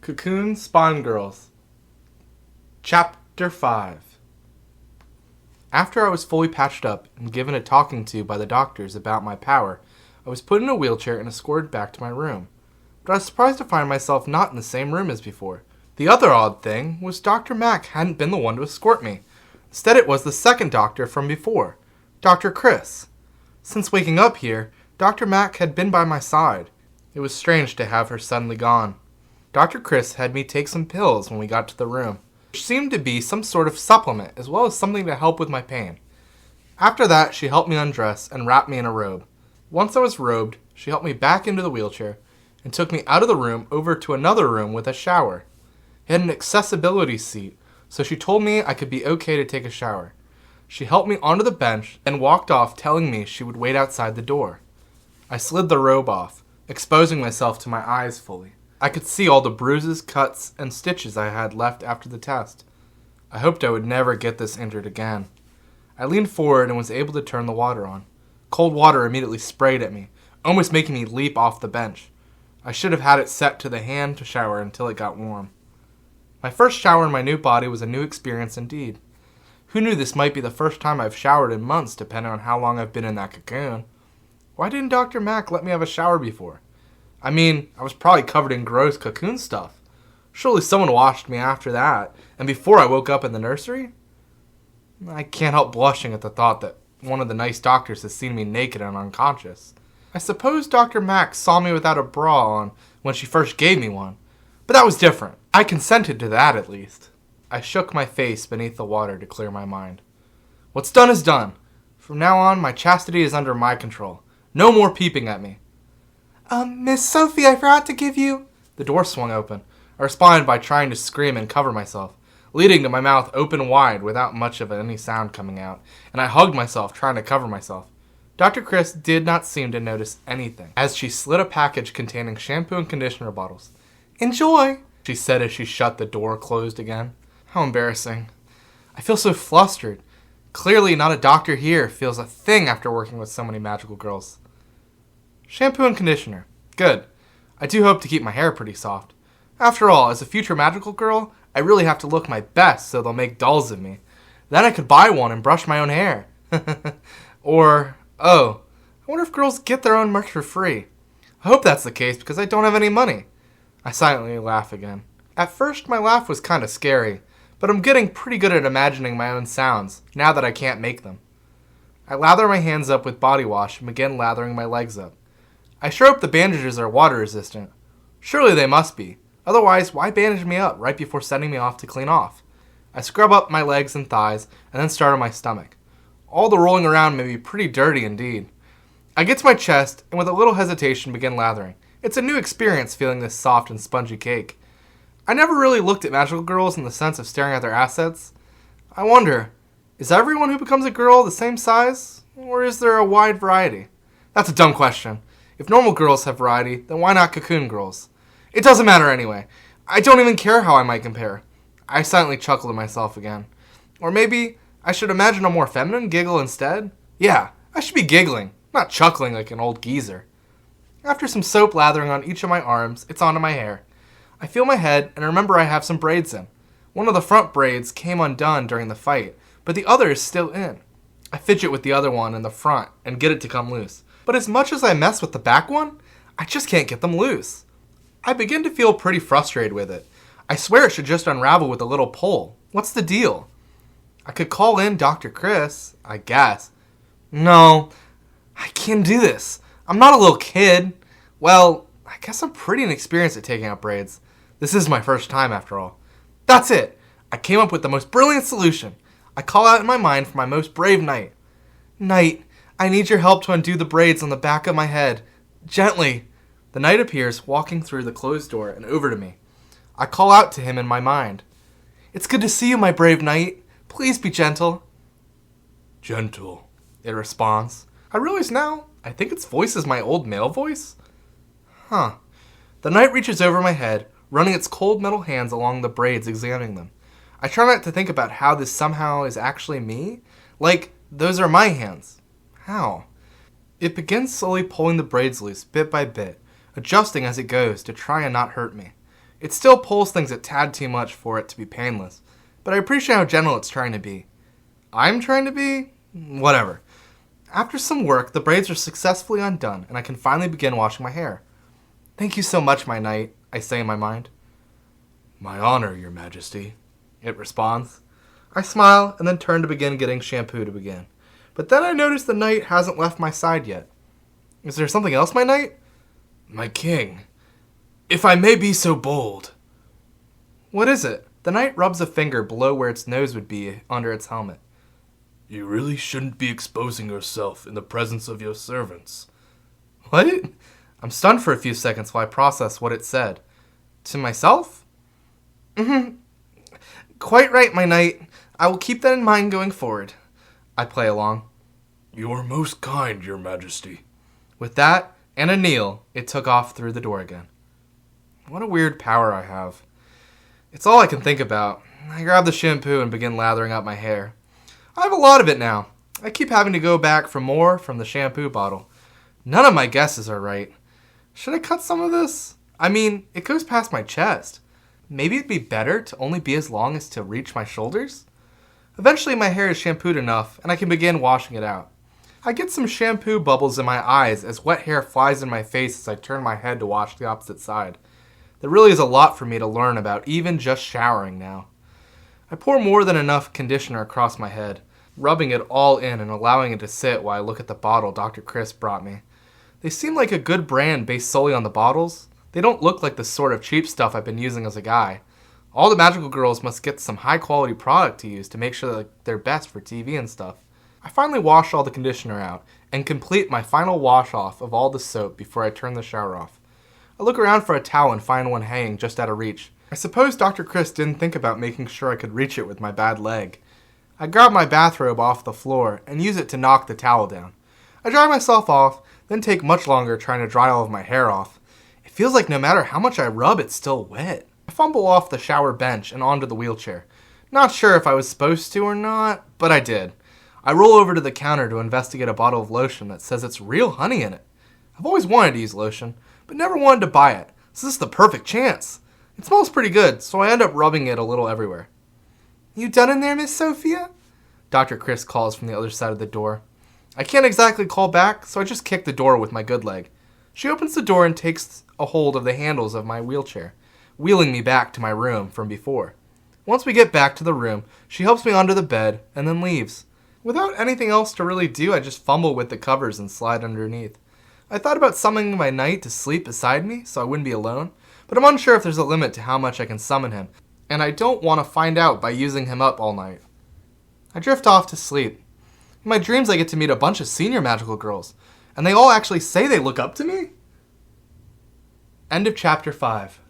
Cocoon Spawn Girls. Chapter 5. After I was fully patched up and given a talking to by the doctors about my power, I was put in a wheelchair and escorted back to my room. But I was surprised to find myself not in the same room as before. The other odd thing was Dr. Mack hadn't been the one to escort me. Instead it was the second doctor from before, Dr. Chris. Since waking up here, Dr. Mack had been by my side. It was strange to have her suddenly gone. Dr. Chris had me take some pills when we got to the room, which seemed to be some sort of supplement as well as something to help with my pain. After that, she helped me undress and wrapped me in a robe. Once I was robed, she helped me back into the wheelchair and took me out of the room over to another room with a shower. It had an accessibility seat, so she told me I could be okay to take a shower. She helped me onto the bench and walked off, telling me she would wait outside the door. I slid the robe off, exposing myself to my eyes fully. I could see all the bruises, cuts, and stitches I had left after the test. I hoped I would never get this injured again. I leaned forward and was able to turn the water on. Cold water immediately sprayed at me, almost making me leap off the bench. I should have had it set to the hand to shower until it got warm. My first shower in my new body was a new experience indeed. Who knew this might be the first time I've showered in months, depending on how long I've been in that cocoon? Why didn't Dr. Mack let me have a shower before? I mean, I was probably covered in gross cocoon stuff. Surely someone washed me after that, and before I woke up in the nursery? I can't help blushing at the thought that one of the nice doctors has seen me naked and unconscious. I suppose Dr. Mack saw me without a bra on when she first gave me one, but that was different. I consented to that at least. I shook my face beneath the water to clear my mind. What's done is done. From now on, my chastity is under my control. No more peeping at me. Miss Sophie, I forgot to give you... The door swung open. I responded by trying to scream and cover myself, leading to my mouth open wide without much of any sound coming out, and I hugged myself trying to cover myself. Dr. Chris did not seem to notice anything, as she slid a package containing shampoo and conditioner bottles. Enjoy, she said as she shut the door closed again. How embarrassing. I feel so flustered. Clearly not a doctor here feels a thing after working with so many magical girls. Shampoo and conditioner. Good. I do hope to keep my hair pretty soft. After all, as a future magical girl, I really have to look my best so they'll make dolls of me. Then I could buy one and brush my own hair. Or, I wonder if girls get their own merch for free. I hope that's the case because I don't have any money. I silently laugh again. At first, my laugh was kind of scary, but I'm getting pretty good at imagining my own sounds, now that I can't make them. I lather my hands up with body wash and begin lathering my legs up. I sure hope the bandages are water resistant. Surely they must be. Otherwise, why bandage me up right before sending me off to clean off? I scrub up my legs and thighs, and then start on my stomach. All the rolling around may be pretty dirty indeed. I get to my chest, and with a little hesitation begin lathering. It's a new experience feeling this soft and spongy cake. I never really looked at magical girls in the sense of staring at their assets. I wonder, is everyone who becomes a girl the same size, or is there a wide variety? That's a dumb question. If normal girls have variety, then why not cocoon girls? It doesn't matter anyway. I don't even care how I might compare. I silently chuckle to myself again. Or maybe I should imagine a more feminine giggle instead? Yeah, I should be giggling, not chuckling like an old geezer. After some soap lathering on each of my arms, it's onto my hair. I feel my head and remember I have some braids in. One of the front braids came undone during the fight, but the other is still in. I fidget with the other one in the front and get it to come loose. But as much as I mess with the back one, I just can't get them loose. I begin to feel pretty frustrated with it. I swear it should just unravel with a little pull. What's the deal? I could call in Dr. Chris, I guess. No, I can't do this. I'm not a little kid. Well, I guess I'm pretty inexperienced at taking out braids. This is my first time after all. That's it. I came up with the most brilliant solution. I call out in my mind for my most brave knight. Knight, I need your help to undo the braids on the back of my head. Gently. The knight appears, walking through the closed door and over to me. I call out to him in my mind. It's good to see you, my brave knight. Please be gentle. Gentle, it responds. I realize now, I think its voice is my old male voice. Huh. The knight reaches over my head, running its cold metal hands along the braids, examining them. I try not to think about how this somehow is actually me. Like, those are my hands. How? It begins slowly pulling the braids loose, bit by bit, adjusting as it goes to try and not hurt me. It still pulls things a tad too much for it to be painless, but I appreciate how gentle it's trying to be. I'm trying to be? Whatever. After some work, the braids are successfully undone, and I can finally begin washing my hair. Thank you so much, my knight, I say in my mind. My honor, your majesty, it responds. I smile and then turn to begin getting shampoo to begin. But then I notice the knight hasn't left my side yet. Is there something else, my knight? My king, if I may be so bold. What is it? The knight rubs a finger below where its nose would be under its helmet. You really shouldn't be exposing yourself in the presence of your servants. What? I'm stunned for a few seconds while I process what it said. To myself? Quite right, my knight. I will keep that in mind going forward. I play along. You are most kind, your majesty. With that, and a kneel, it took off through the door again. What a weird power I have. It's all I can think about. I grab the shampoo and begin lathering up my hair. I have a lot of it now. I keep having to go back for more from the shampoo bottle. None of my guesses are right. Should I cut some of this? I mean, it goes past my chest. Maybe it'd be better to only be as long as to reach my shoulders? Eventually my hair is shampooed enough, and I can begin washing it out. I get some shampoo bubbles in my eyes as wet hair flies in my face as I turn my head to wash the opposite side. There really is a lot for me to learn about even just showering now. I pour more than enough conditioner across my head, rubbing it all in and allowing it to sit while I look at the bottle Dr. Chris brought me. They seem like a good brand based solely on the bottles. They don't look like the sort of cheap stuff I've been using as a guy. All the magical girls must get some high quality product to use to make sure that they're best for TV and stuff. I finally wash all the conditioner out and complete my final wash off of all the soap before I turn the shower off. I look around for a towel and find one hanging just out of reach. I suppose Dr. Chris didn't think about making sure I could reach it with my bad leg. I grab my bathrobe off the floor and use it to knock the towel down. I dry myself off, then take much longer trying to dry all of my hair off. It feels like no matter how much I rub, it's still wet. I fumble off the shower bench and onto the wheelchair. Not sure if I was supposed to or not, but I did. I roll over to the counter to investigate a bottle of lotion that says it's real honey in it. I've always wanted to use lotion, but never wanted to buy it, so this is the perfect chance. It smells pretty good, so I end up rubbing it a little everywhere. You done in there, Miss Sophia? Dr. Chris calls from the other side of the door. I can't exactly call back, so I just kick the door with my good leg. She opens the door and takes a hold of the handles of my wheelchair, wheeling me back to my room from before. Once we get back to the room, she helps me onto the bed and then leaves. Without anything else to really do, I just fumble with the covers and slide underneath. I thought about summoning my knight to sleep beside me so I wouldn't be alone, but I'm unsure if there's a limit to how much I can summon him, and I don't want to find out by using him up all night. I drift off to sleep. In my dreams I get to meet a bunch of senior magical girls, and they all actually say they look up to me? End of chapter 5.